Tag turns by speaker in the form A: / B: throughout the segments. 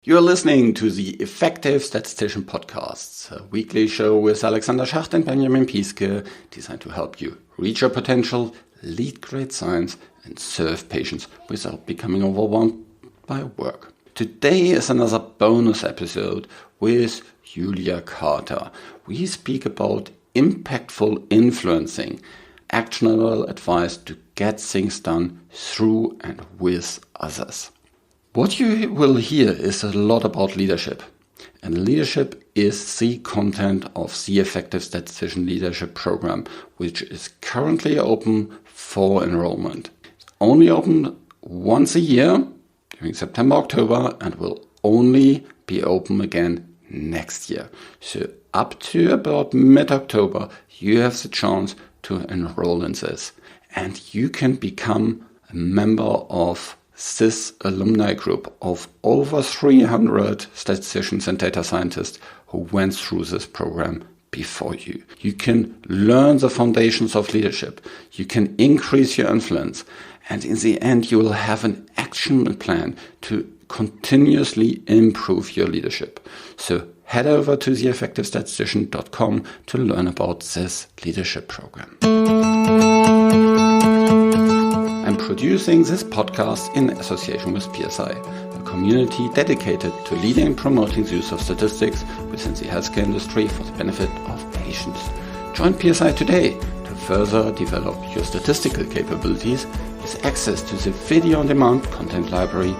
A: You're listening to the Effective Statistician Podcasts, a weekly show with Alexander Schacht and Benjamin Pieske, designed to help you reach your potential, lead great science, and serve patients without becoming overwhelmed by work. Today is another bonus episode with Julia Carter. We speak about impactful influencing, actionable advice to get things done through and with others. What you will hear is a lot about leadership. And leadership is the content of the Effective Statistician Leadership Program, which is currently open for enrollment. It's only open once a year during September, October, and will only be open again next year. So up to about mid-October, you have the chance to enroll in this. And you can become a member of this alumni group of over 300 statisticians and data scientists who went through this program before you. You can learn the foundations of leadership. You can increase your influence. And in the end, you will have an action plan to continuously improve your leadership. So head over to theeffectivestatistician.com to learn about this leadership program. I'm producing this podcast in association with PSI, a community dedicated to leading and promoting the use of statistics within the healthcare industry for the benefit of patients. Join PSI today to further develop your statistical capabilities with access to the video-on-demand content library,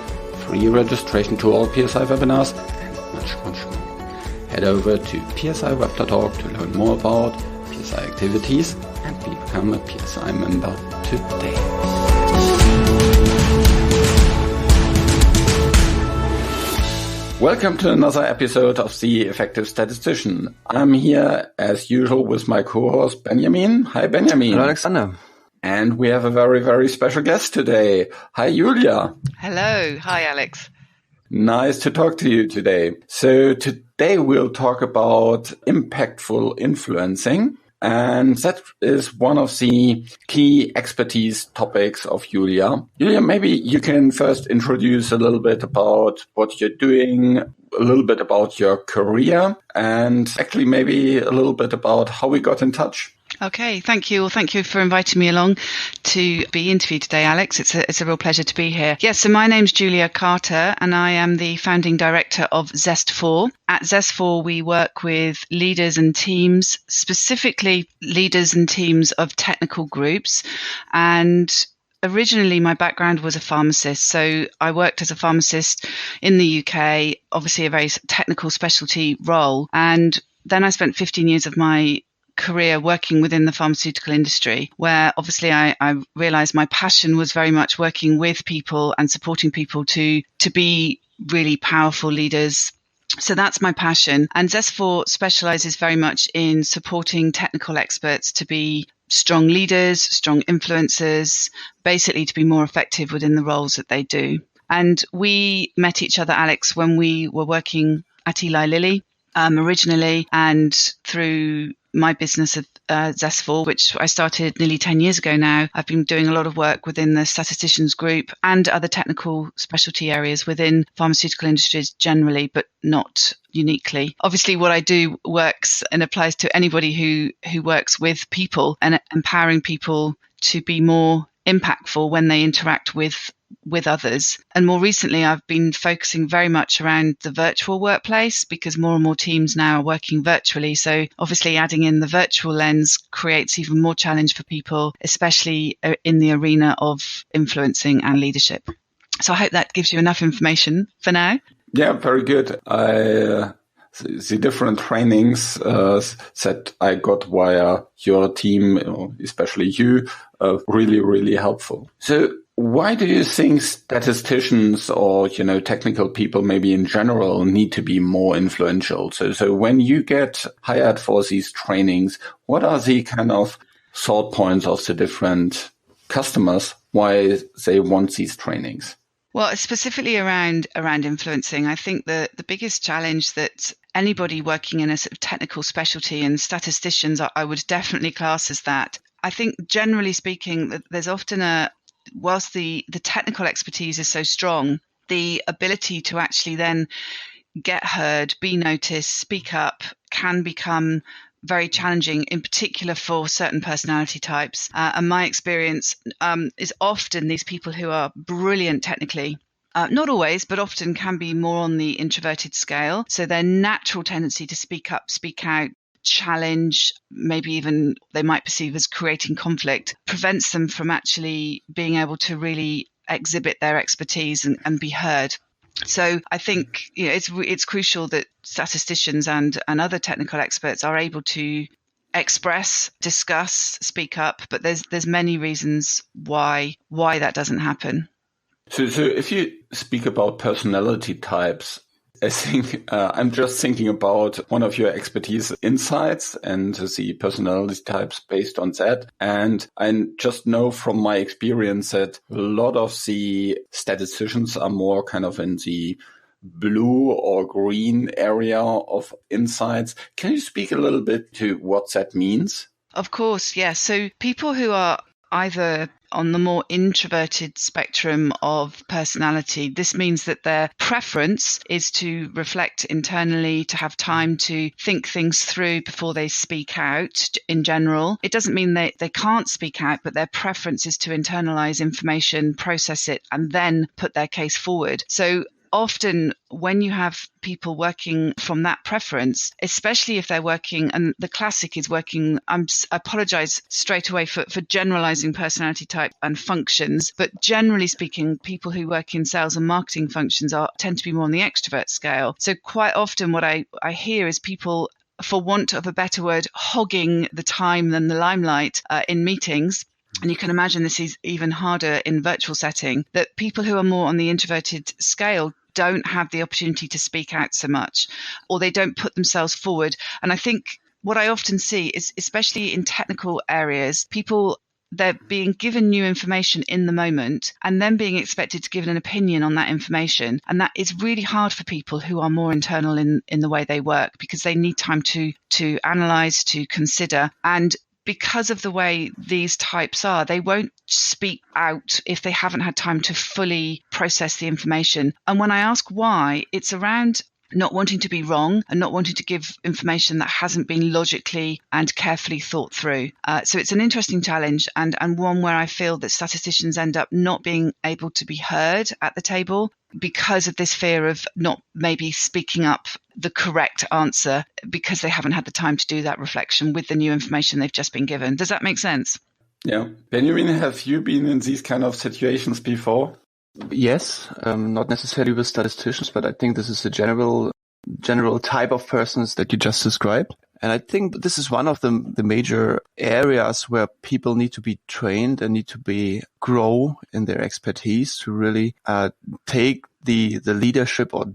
A: free registration to all PSI webinars, and much more. Head over to psiweb.org to learn more about PSI activities and become a PSI member today. Welcome to another episode of The Effective Statistician. I'm here as usual with my co-host Benjamin. Hi Benjamin.
B: Hello Alexander.
A: And we have a very, very special guest today. Hi Julia.
C: Hello. Hi Alex.
A: Nice to talk to you today. So today we'll talk about impactful influencing. And that is one of the key expertise topics of Julia. Julia, maybe you can first introduce a little bit about what you're doing, a little bit about your career, and actually maybe a little bit about how we got in touch.
C: Okay, thank you. Well, thank you for inviting me along to be interviewed today, Alex. It's a real pleasure to be here. Yes, so my name's Julia Carter, and I am the founding director of Zestfor. At Zestfor, we work with leaders and teams, specifically leaders and teams of technical groups. And originally, my background was a pharmacist. So I worked as a pharmacist in the UK, obviously a very technical specialty role. And then I spent 15 years of my career working within the pharmaceutical industry, where obviously I realized my passion was very much working with people and supporting people to be really powerful leaders. So that's my passion. And Zestfor specializes very much in supporting technical experts to be strong leaders, strong influencers, basically to be more effective within the roles that they do. And we met each other, Alex, when we were working at Eli Lilly originally, and through my business of Zestfor, which I started nearly 10 years ago now. I've been doing a lot of work within the statisticians group and other technical specialty areas within pharmaceutical industries generally, but not uniquely. Obviously, what I do works and applies to anybody who works with people and empowering people to be more impactful when they interact with others. And more recently, I've been focusing very much around the virtual workplace because more and more teams now are working virtually. So obviously adding in the virtual lens creates even more challenge for people, especially in the arena of influencing and leadership. So I hope that gives you enough information for now.
A: Yeah, very good. The different trainings that I got via your team, especially you, are really, really helpful. So why do you think statisticians or, technical people maybe in general need to be more influential? So when you get hired for these trainings, what are the kind of thought points of the different customers, why they want these trainings?
C: Well, specifically around influencing, I think the biggest challenge that anybody working in a sort of technical specialty, and statisticians I would definitely class as that. I think generally speaking, there's often whilst the technical expertise is so strong, the ability to actually then get heard, be noticed, speak up can become very challenging, in particular for certain personality types. And my experience is often these people who are brilliant technically, not always, but often can be more on the introverted scale. So their natural tendency to speak up, speak out, challenge, maybe even they might perceive as creating conflict, prevents them from actually being able to really exhibit their expertise and be heard. So I think it's crucial that statisticians and other technical experts are able to express, discuss, speak up, but there's many reasons why that doesn't happen.
A: So if you speak about personality types, I think I'm just thinking about one of your expertise insights and the personality types based on that. And I just know from my experience that a lot of the statisticians are more kind of in the blue or green area of insights. Can you speak a little bit to what that means?
C: Of course, yes. So people who are either on the more introverted spectrum of personality, this means that their preference is to reflect internally, to have time to think things through before they speak out in general. It doesn't mean they can't speak out, but their preference is to internalize information, process it, and then put their case forward. So often when you have people working from that preference, especially if they're working, and the classic is working, I apologize straight away for generalizing personality type and functions, but generally speaking, people who work in sales and marketing functions tend to be more on the extrovert scale. So quite often what I hear is people, for want of a better word, hogging the time and the limelight in meetings. And you can imagine this is even harder in virtual setting, that people who are more on the introverted scale don't have the opportunity to speak out so much, or they don't put themselves forward. And I think what I often see is, especially in technical areas, they're being given new information in the moment and then being expected to give an opinion on that information. And that is really hard for people who are more internal in the way they work, because they need time to analyze, to consider. And because of the way these types are, they won't speak out if they haven't had time to fully process the information. And when I ask why, it's around not wanting to be wrong and not wanting to give information that hasn't been logically and carefully thought through. So it's an interesting challenge, and one where I feel that statisticians end up not being able to be heard at the table because of this fear of not maybe speaking up the correct answer because they haven't had the time to do that reflection with the new information they've just been given. Does that make sense?
A: Yeah. Benjamin, have you been in these kind of situations before?
B: Yes, not necessarily with statisticians, but I think this is a general type of persons that you just described. And I think this is one of the major areas where people need to be trained and need to grow in their expertise to really take the leadership or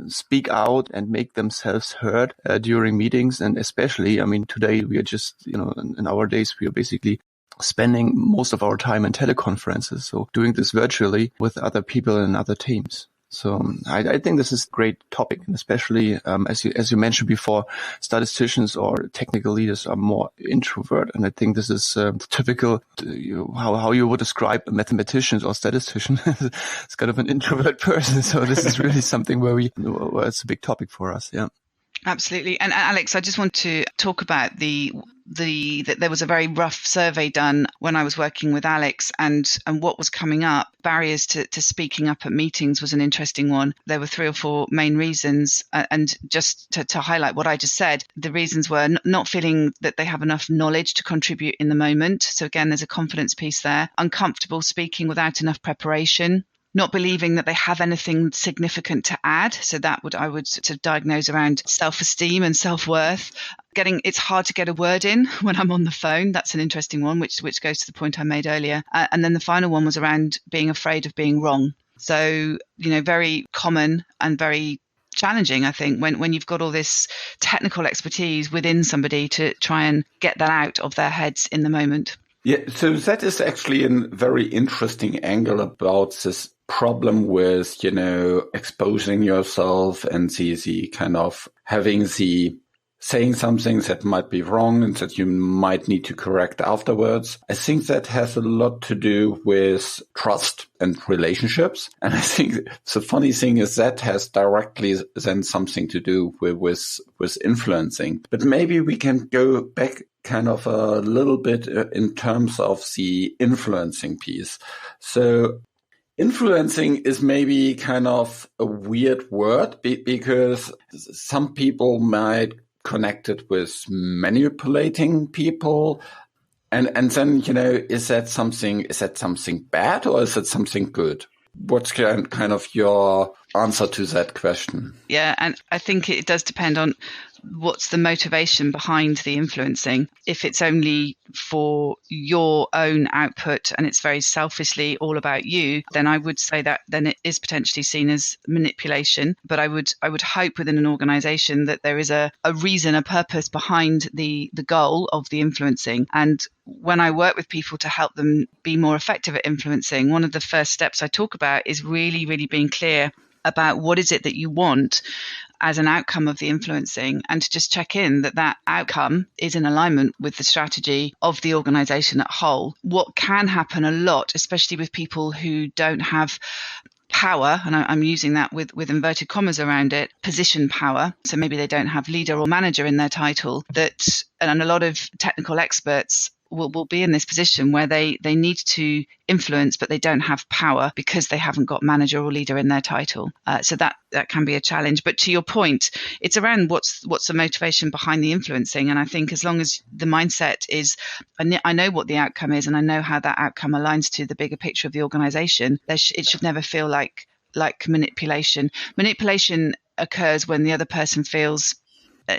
B: speak out and make themselves heard during meetings. And especially, I mean, today we are just, in our days, we are basically spending most of our time in teleconferences. So doing this virtually with other people and other teams. So I think this is a great topic, and especially as you mentioned before, statisticians or technical leaders are more introvert, and I think this is typical. How you would describe a mathematician or statistician. It's kind of an introvert person. So this is really something where it's a big topic for us. Yeah.
C: Absolutely. And Alex, I just want to talk about that there was a very rough survey done when I was working with Alex, and what was coming up. Barriers to speaking up at meetings was an interesting one. There were 3 or 4 main reasons. And just to highlight what I just said, the reasons were not feeling that they have enough knowledge to contribute in the moment. So again, there's a confidence piece there. Uncomfortable speaking without enough preparation. Not believing that they have anything significant to add. So I would sort of diagnose around self-esteem and self-worth. It's hard to get a word in when I'm on the phone. That's an interesting one, which goes to the point I made earlier. And then the final one was around being afraid of being wrong. So, very common and very challenging, I think, when you've got all this technical expertise within somebody to try and get that out of their heads in the moment.
A: Yeah, so that is actually a very interesting angle about this problem with, exposing yourself and the kind of having the saying something that might be wrong and that you might need to correct afterwards. I think that has a lot to do with trust and relationships. And I think the funny thing is that has directly then something to do with influencing. But maybe we can go back kind of a little bit in terms of the influencing piece. So influencing is maybe kind of a weird word because some people might connect it with manipulating people. And then, is that something bad or is it something good? What's kind of your answer to that question?
C: Yeah, and I think it does depend on what's the motivation behind the influencing. If it's only for your own output and it's very selfishly all about you, then I would say that then it is potentially seen as manipulation. But I would hope within an organization that there is a reason, a purpose behind the goal of the influencing. And when I work with people to help them be more effective at influencing, one of the first steps I talk about is really, really being clear about what is it that you want as an outcome of the influencing, and to just check in that outcome is in alignment with the strategy of the organization at whole. What can happen a lot, especially with people who don't have power, and I'm using that with inverted commas around it, position power. So maybe they don't have leader or manager in their title, and a lot of technical experts will be in this position where they need to influence, but they don't have power because they haven't got manager or leader in their title. So that can be a challenge. But to your point, it's around what's the motivation behind the influencing. And I think as long as the mindset is, I know what the outcome is and I know how that outcome aligns to the bigger picture of the organization, it should never feel like manipulation. Manipulation occurs when the other person feels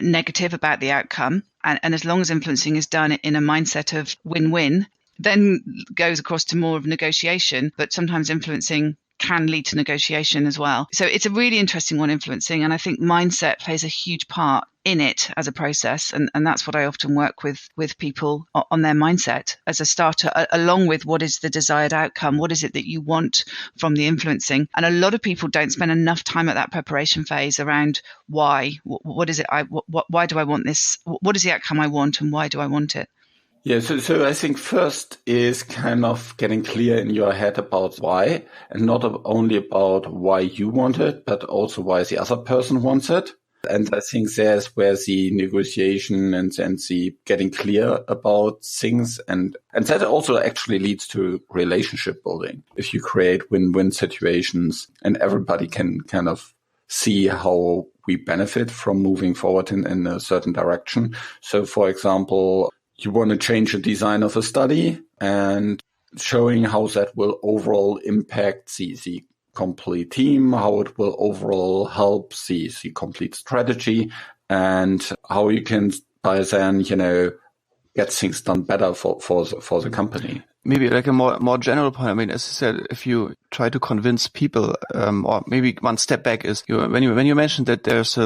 C: negative about the outcome. And as long as influencing is done in a mindset of win-win, then goes across to more of negotiation. But sometimes influencing can lead to negotiation as well. So it's a really interesting one, influencing. And I think mindset plays a huge part in it as a process. And that's what I often work with people on their mindset as a starter, along with what is the desired outcome? What is it that you want from the influencing? And a lot of people don't spend enough time at that preparation phase around why. What is it? Why do I want this? What is the outcome I want and why do I want it?
A: Yeah, so I think first is kind of getting clear in your head about why, and not only about why you want it, but also why the other person wants it. And I think there's where the negotiation and the getting clear about things and that also actually leads to relationship building. If you create win-win situations and everybody can kind of see how we benefit from moving forward in a certain direction. So for example, you want to change the design of a study and showing how that will overall impact the complete team, how it will overall help the complete strategy, and how you can by then, get things done better for the company.
B: Maybe like a more general point. I mean, as I said, if you try to convince people, or maybe one step back is when you mentioned that there's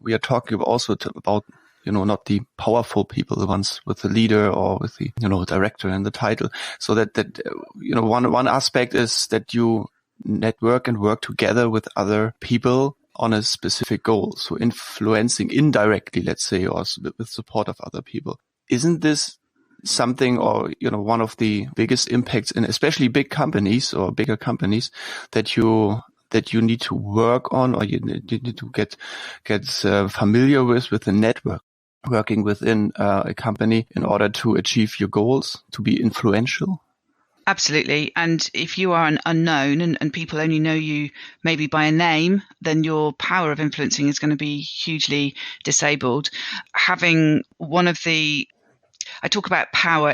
B: we are talking also about not the powerful people, the ones with the leader or with the director and the title. So that one aspect is that you network and work together with other people on a specific goal. So influencing indirectly, let's say, or with support of other people. Isn't this something, or one of the biggest impacts in especially big companies or bigger companies that you need to work on, or you need to get familiar with the network, working within a company in order to achieve your goals, to be influential?
C: Absolutely. And if you are an unknown and people only know you maybe by a name, then your power of influencing is going to be hugely disabled. Having I talk about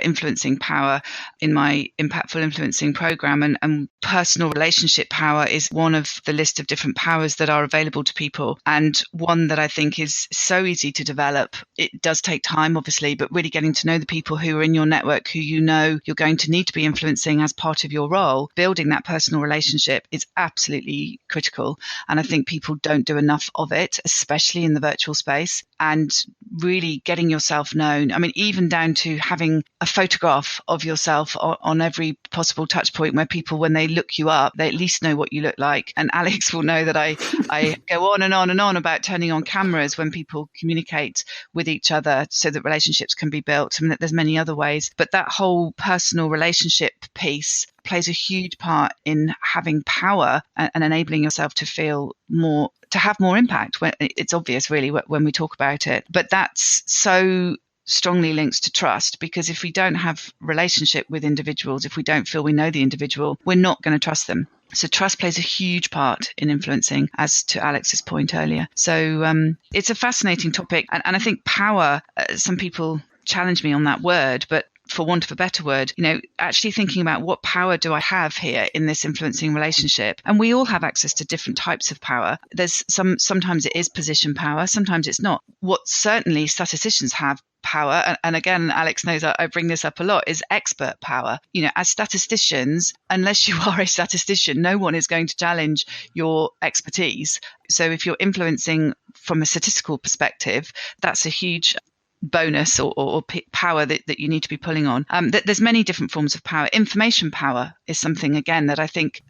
C: influencing power in my impactful influencing program, and personal relationship power is one of the list of different powers that are available to people, and one that I think is so easy to develop. It does take time, obviously, but really getting to know the people who are in your network, who you're going to need to be influencing as part of your role, building that personal relationship is absolutely critical. And I think people don't do enough of it, especially in the virtual space. and really getting yourself known. I mean, even down to having a photograph of yourself on every possible touch point where people, when they look you up, they at least know what you look like. And Alex will know that I go on and on and on about turning on cameras when people communicate with each other so that relationships can be built. I mean, there's many other ways, but that whole personal relationship piece plays a huge part in having power and enabling yourself to feel more, to have more impact. When it's obvious really when we talk about it, but that's so strongly linked to trust, because if we don't have relationship with individuals, if we don't feel we know the individual, we're not going to trust them. So trust plays a huge part in influencing, as to Alex's point earlier. So it's a fascinating topic. And I think power, some people challenge me on that word, but for want of a better word, actually thinking about what power do I have here in this influencing relationship? And we all have access to different types of power. There's sometimes it is position power, sometimes it's not. What certainly statisticians have power, and again, Alex knows I bring this up a lot, is expert power. As statisticians, unless you are a statistician, no one is going to challenge your expertise. So if you're influencing from a statistical perspective, that's a huge bonus or power that you need to be pulling on. There's many different forms of power. Information power is something, again, that I think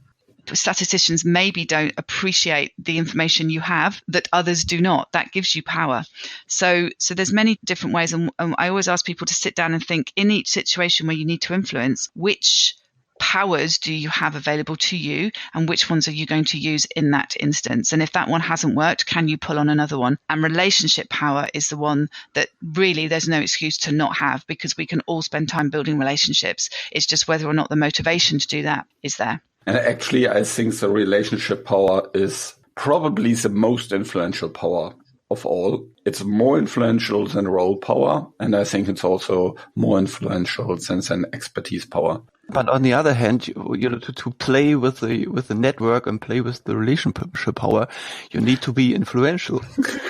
C: statisticians maybe don't appreciate the information you have that others do not. That gives you power. So there's many different ways. And I always ask people to sit down and think, in each situation where you need to influence, which powers do you have available to you and which ones are you going to use in that instance? And if that one hasn't worked, can you pull on another one? And relationship power is the one that really there's no excuse to not have, because we can all spend time building relationships. It's just whether or not the motivation to do that is there.
A: And actually, I think the relationship power is probably the most influential power of all. It's more influential than role power. And I think it's also more influential than expertise power.
B: But on the other hand, to play with the network and play with the relationship power, you need to be influential.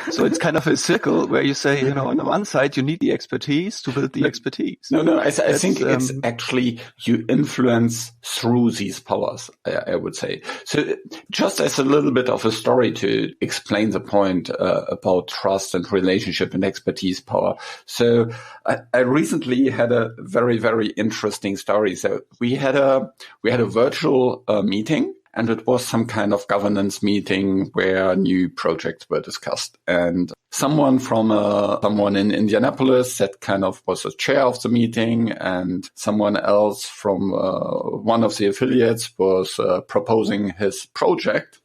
B: So it's kind of a circle where you say, on the one side, you need the expertise to build the expertise.
A: No, I think it's actually you influence through these powers, I would say. So just as a little bit of a story to explain the point about trust and relationship and expertise power. So I recently had a very, very interesting story. So we had a virtual meeting, and it was some kind of governance meeting where new projects were discussed. And someone in Indianapolis that kind of was the chair of the meeting, and someone else from one of the affiliates was proposing his project.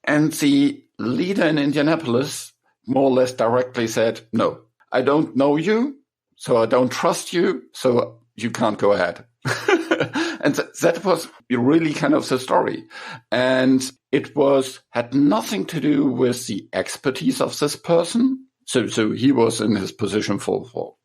A: And the leader in Indianapolis more or less directly said, "No, I don't know you, so I don't trust you, so you can't go ahead." And that was really kind of the story. And it had nothing to do with the expertise of this person. So he was in his position for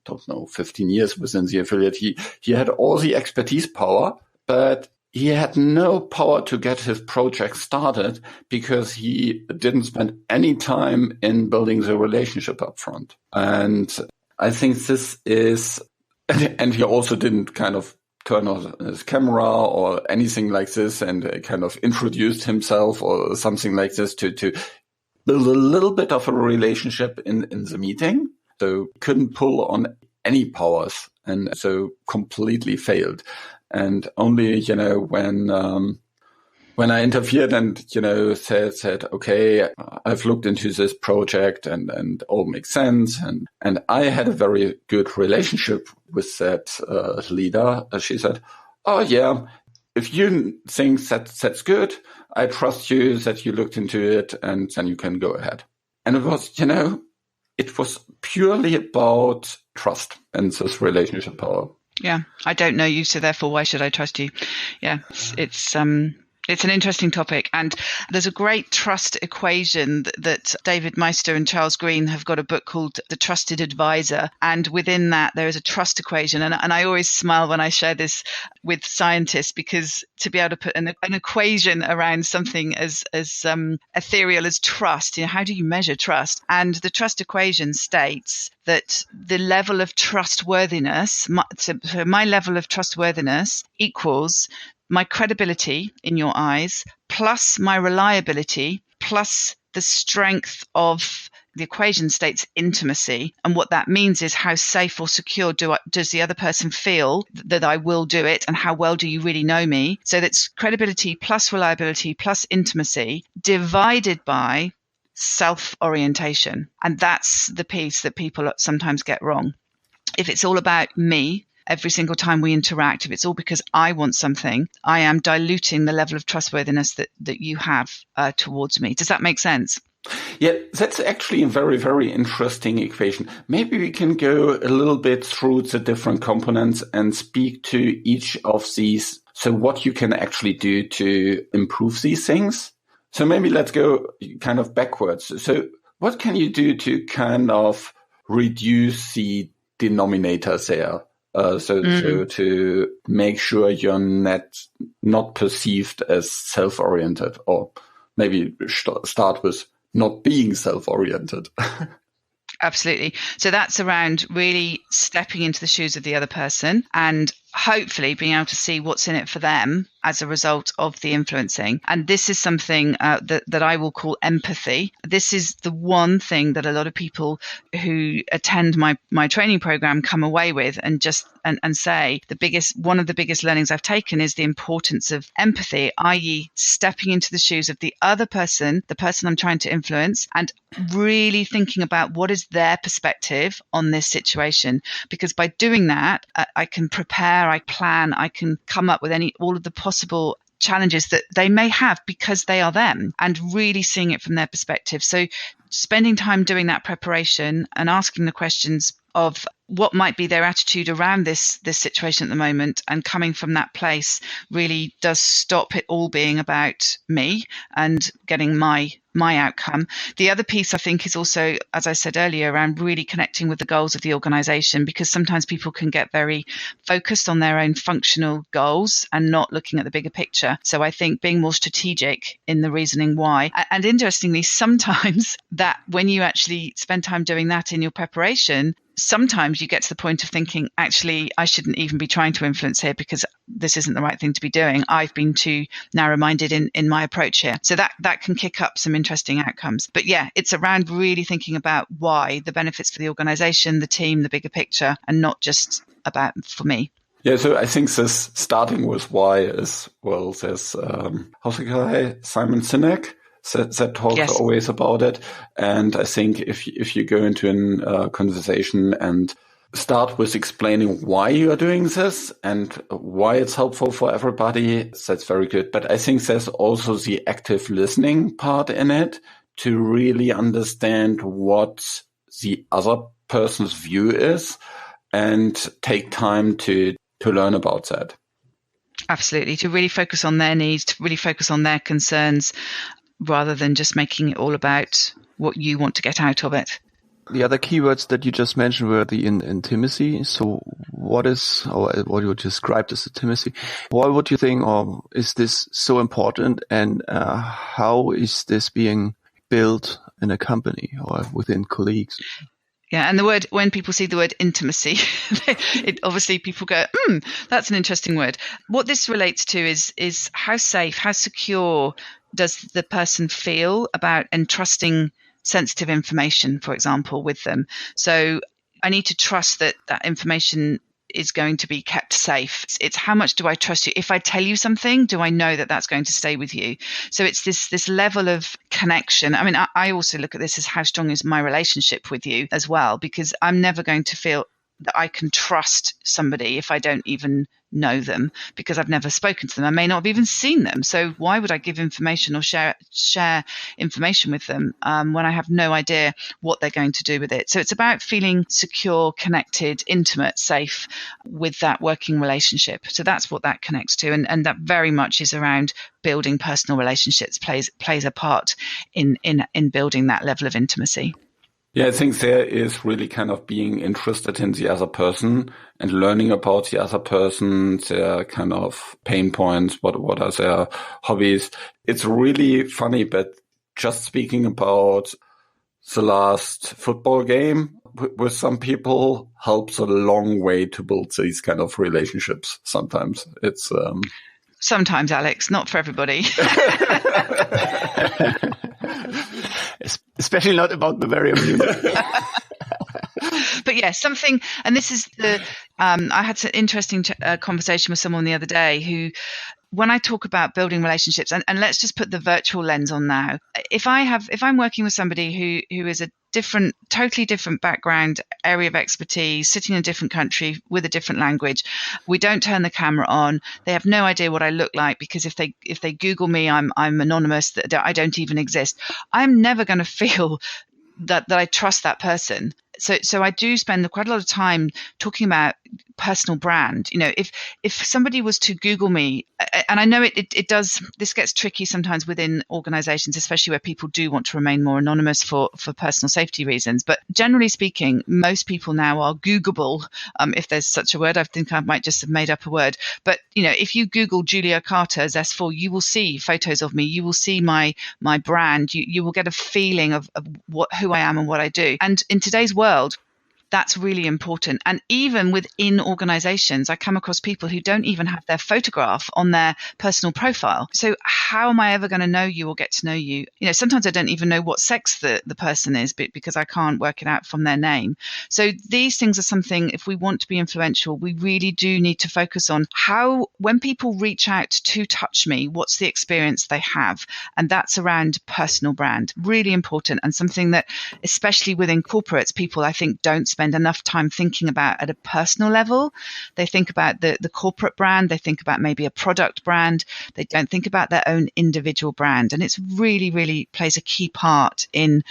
A: 15 years within the affiliate. He had all the expertise power, but he had no power to get his project started because he didn't spend any time in building the relationship up front. And I think this is, and he also didn't kind of turn on his camera or anything like this and kind of introduced himself or something like this to build a little bit of a relationship in the meeting. So couldn't pull on any powers, and so completely failed. And only, when I interfered and, said, okay, I've looked into this project and all makes sense. And I had a very good relationship with that leader. She said, "Oh yeah, if you think that's good, I trust you that you looked into it and then you can go ahead." And it was, it was purely about trust and this relationship power.
C: Yeah, I don't know you, so therefore why should I trust you? Yeah, it's an interesting topic, and there's a great trust equation that David Meister and Charles Green have got a book called The Trusted Advisor, and within that there is a trust equation, and I always smile when I share this with scientists, because to be able to put an equation around something as ethereal as trust, how do you measure trust? And the trust equation states that the level of trustworthiness, so my level of trustworthiness equals my credibility in your eyes, plus my reliability, plus the strength of the equation states intimacy. And what that means is how safe or secure does the other person feel that I will do it, and how well do you really know me? So that's credibility plus reliability plus intimacy divided by self-orientation. And that's the piece that people sometimes get wrong. If it's all about me, every single time we interact, if it's all because I want something, I am diluting the level of trustworthiness that you have towards me. Does that make sense?
A: Yeah, that's actually a very, very interesting equation. Maybe we can go a little bit through the different components and speak to each of these. So what you can actually do to improve these things. So maybe let's go kind of backwards. So what can you do to kind of reduce the denominator there? So to make sure you're not perceived as self-oriented, or maybe start with not being self-oriented.
C: Absolutely. So that's around really stepping into the shoes of the other person and hopefully being able to see what's in it for them as a result of the influencing. And this is something that I will call empathy. This is the one thing that a lot of people who attend my training program come away with and just and say one of the biggest learnings I've taken is the importance of empathy, i.e. stepping into the shoes of the other person, the person I'm trying to influence, and really thinking about what is their perspective on this situation. Because by doing that, I can prepare, I plan, I can come up with all of the possible challenges that they may have because they are them, and really seeing it from their perspective. So spending time doing that preparation and asking the questions of what might be their attitude around this situation at the moment, and coming from that place really does stop it all being about me and getting my outcome. The other piece I think is also, as I said earlier, around really connecting with the goals of the organization, because sometimes people can get very focused on their own functional goals and not looking at the bigger picture. So I think being more strategic in the reasoning why. And interestingly, sometimes that when you actually spend time doing that in your preparation, sometimes you get to the point of thinking, actually, I shouldn't even be trying to influence here because this isn't the right thing to be doing. I've been too narrow-minded in my approach here. So that can kick up some interesting outcomes. But yeah, it's around really thinking about why, the benefits for the organization, the team, the bigger picture, and not just about for me.
A: Yeah, so I think this starting with why as well. There's, how's the guy, Simon Sinek? That talks always about it. And I think if you go into a conversation and start with explaining why you are doing this and why it's helpful for everybody, that's very good. But I think there's also the active listening part in it to really understand what the other person's view is and take time to learn about that.
C: Absolutely. To really focus on their needs, to really focus on their concerns, rather than just making it all about what you want to get out of it.
B: The other keywords that you just mentioned were the intimacy. So what you described as intimacy? Why would you think, or is this so important, and how is this being built in a company or within colleagues?
C: Yeah, and when people see the word intimacy, obviously people go, that's an interesting word. What this relates to is how safe, how secure does the person feel about entrusting sensitive information, for example, with them. So I need to trust that information is going to be kept safe. It's how much do I trust you? If I tell you something, do I know that that's going to stay with you? So it's this level of connection. I mean, I also look at this as how strong is my relationship with you as well, because I'm never going to feel that I can trust somebody if I don't even know them, because I've never spoken to them. I may not have even seen them. So why would I give information or share information with them when I have no idea what they're going to do with it? So it's about feeling secure, connected, intimate, safe with that working relationship. So that's what that connects to. And that very much is around building personal relationships, plays a part in building that level of intimacy.
A: Yeah, I think there is really kind of being interested in the other person and learning about the other person, their kind of pain points, what are their hobbies. It's really funny, but just speaking about the last football game with some people helps a long way to build these kind of relationships. Sometimes it's...
C: Sometimes, Alex, not for everybody.
B: especially not about Bavarian Munich.
C: But yeah, something, and this is I had an interesting conversation with someone the other day who, when I talk about building relationships, and let's just put the virtual lens on now. If I'm working with somebody who is a totally different background, area of expertise, sitting in a different country with a different language, we don't turn the camera on. They have no idea what I look like, because if they Google me, I'm anonymous, that I don't even exist. I'm never going to feel that I trust that person. So I do spend quite a lot of time talking about personal brand. You know, if somebody was to Google me, and I know it does, this gets tricky sometimes within organizations, especially where people do want to remain more anonymous for personal safety reasons. But generally speaking, most people now are Googleable, if there's such a word. I think I might just have made up a word. But, you know, if you Google Julia Carter, Zestfor, you will see photos of me. You will see my brand. You will get a feeling of who I am and what I do. And in today's world, that's really important. And even within organizations, I come across people who don't even have their photograph on their personal profile. So how am I ever going to know you or get to know you? You know, sometimes I don't even know what sex the person is, because I can't work it out from their name. So these things are something, if we want to be influential, we really do need to focus on how, when people reach out to touch me, what's the experience they have? And that's around personal brand, really important, and something that, especially within corporates, people I think don't spend enough time thinking about at a personal level. They think about the corporate brand. They think about maybe a product brand. They don't think about their own individual brand. And it's really, really plays a key part in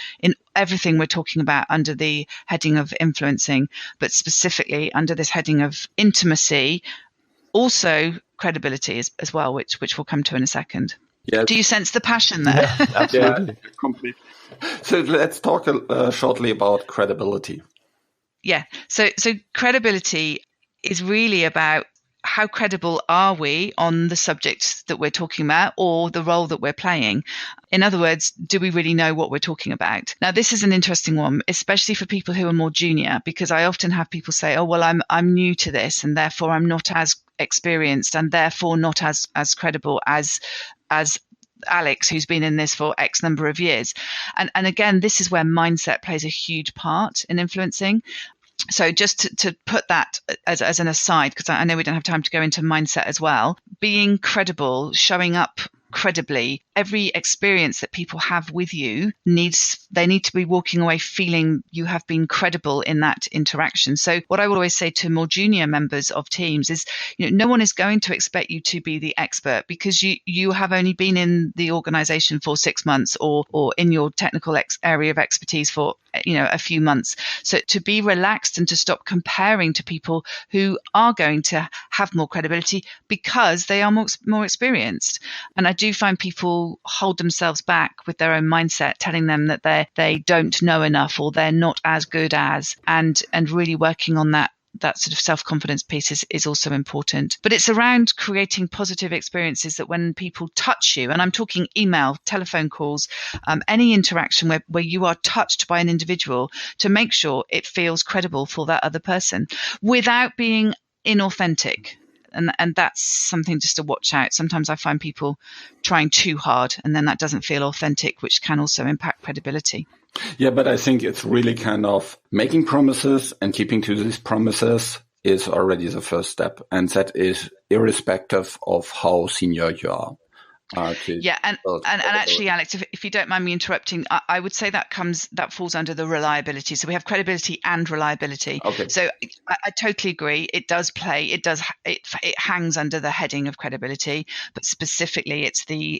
C: everything we're talking about under the heading of influencing, but specifically under this heading of intimacy, also credibility as well, which we'll come to in a second.
A: Yeah.
C: Do you sense the passion there?
B: Yeah, absolutely.
A: Yeah, completely. So let's talk shortly about credibility.
C: Yeah. So credibility is really about how credible are we on the subject that we're talking about or the role that we're playing. In other words, do we really know what we're talking about? Now, this is an interesting one, especially for people who are more junior, because I often have people say, oh, well, I'm new to this and therefore I'm not as experienced and therefore not as credible as Alex, who's been in this for X number of years. And again, this is where mindset plays a huge part in influencing. So just to put that as an aside, because I know we don't have time to go into mindset as well, being credible, showing up credibly, every experience that people have with you they need to be walking away feeling you have been credible in that interaction. So what I would always say to more junior members of teams is, no one is going to expect you to be the expert because you have only been in the organization for 6 months or in your technical area of expertise for a few months. So to be relaxed and to stop comparing to people who are going to have more credibility because they are more experienced. And I do find people hold themselves back with their own mindset, telling them that they don't know enough or they're not as good as, and really working on that sort of self-confidence piece is also important. But it's around creating positive experiences that when people touch you, and I'm talking email, telephone calls, any interaction where you are touched by an individual, to make sure it feels credible for that other person without being inauthentic. And that's something just to watch out. Sometimes I find people trying too hard and then that doesn't feel authentic, which can also impact credibility.
A: Yeah, but I think it's really kind of making promises and keeping to these promises is already the first step. And that is irrespective of how senior you are.
C: Yeah, and actually, Alex, if you don't mind me interrupting, I would say that falls under the reliability. So we have credibility and reliability. Okay. So I totally agree. It hangs under the heading of credibility, but specifically it's the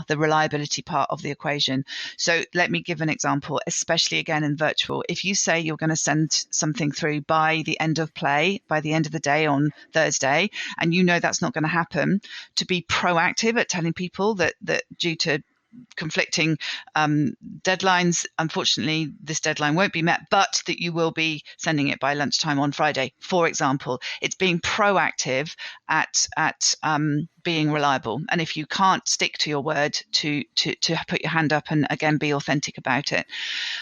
C: reliability part of the equation. So let me give an example, especially again in virtual. If you say you're going to send something through by the end of play, by the end of the day on Thursday, and that's not going to happen, to be proactive at telling people that due to conflicting deadlines, unfortunately, this deadline won't be met, but that you will be sending it by lunchtime on Friday, for example. It's being proactive at being reliable. And if you can't stick to your word to put your hand up and again be authentic about it,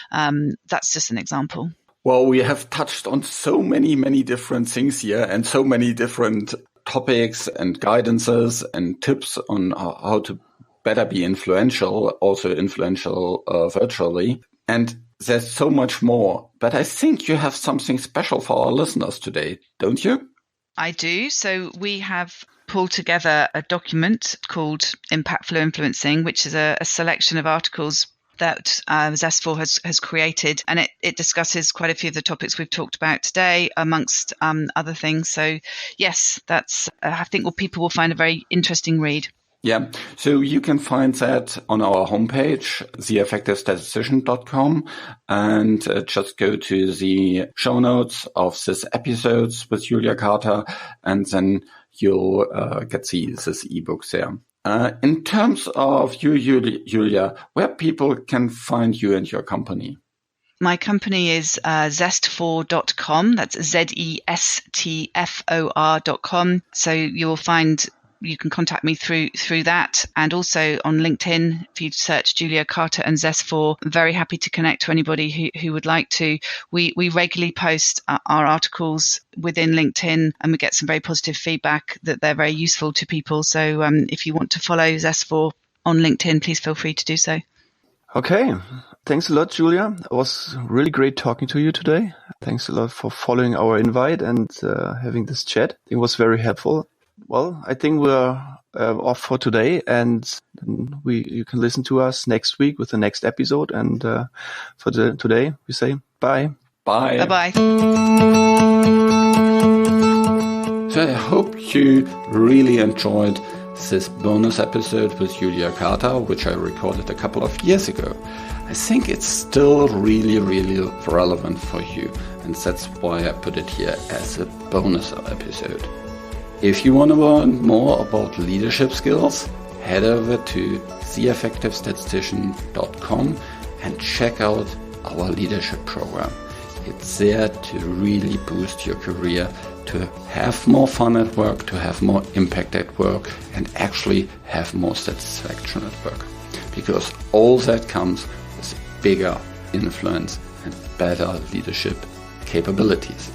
C: that's just an example.
A: Well, we have touched on so many, many different things here and so many different topics and guidances and tips on how to better be influential, also influential virtually. And there's so much more. But I think you have something special for our listeners today, don't you?
C: I do. So we have pulled together a document called Impactful Influencing, which is a selection of articles that Zestfor has created, and it discusses quite a few of the topics we've talked about today, amongst other things. So yes, that's I think what people will find a very interesting read.
A: Yeah, so you can find that on our homepage, theeffectivestatistician.com, and just go to the show notes of this episode with Julia Carter, and then you'll get this ebook there. In terms of you, Julia, where people can find you and your company?
C: My company is zestfor.com. That's zestfor.com. So you can contact me through that, and also on LinkedIn. If you search Julia Carter and Zestfor, I'm very happy to connect to anybody who would like to. We regularly post our articles within LinkedIn, and we get some very positive feedback that they're very useful to people. So if you want to follow Zestfor on LinkedIn, please feel free to do so.
B: Okay. Thanks a lot, Julia. It was really great talking to you today. Thanks a lot for following our invite and having this chat. It was very helpful. Well, I think we're off for today, and you can listen to us next week with the next episode. And for today, we say bye.
A: Bye.
C: Bye-bye.
A: So I hope you really enjoyed this bonus episode with Julia Carter, which I recorded a couple of years ago. I think it's still really, really relevant for you, and that's why I put it here as a bonus episode. If you want to learn more about leadership skills, head over to theeffectivestatistician.com and check out our leadership program. It's there to really boost your career, to have more fun at work, to have more impact at work, and actually have more satisfaction at work. Because all that comes with bigger influence and better leadership capabilities.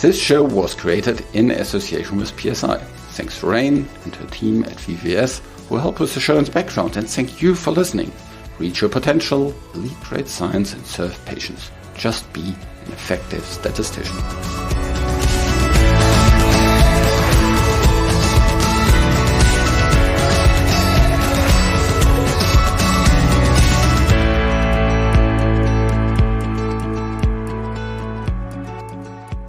A: This show was created in association with PSI. Thanks to Rain and her team at VVS who help with the show and background, and thank you for listening. Reach your potential, lead great science, and serve patients. Just be an effective statistician.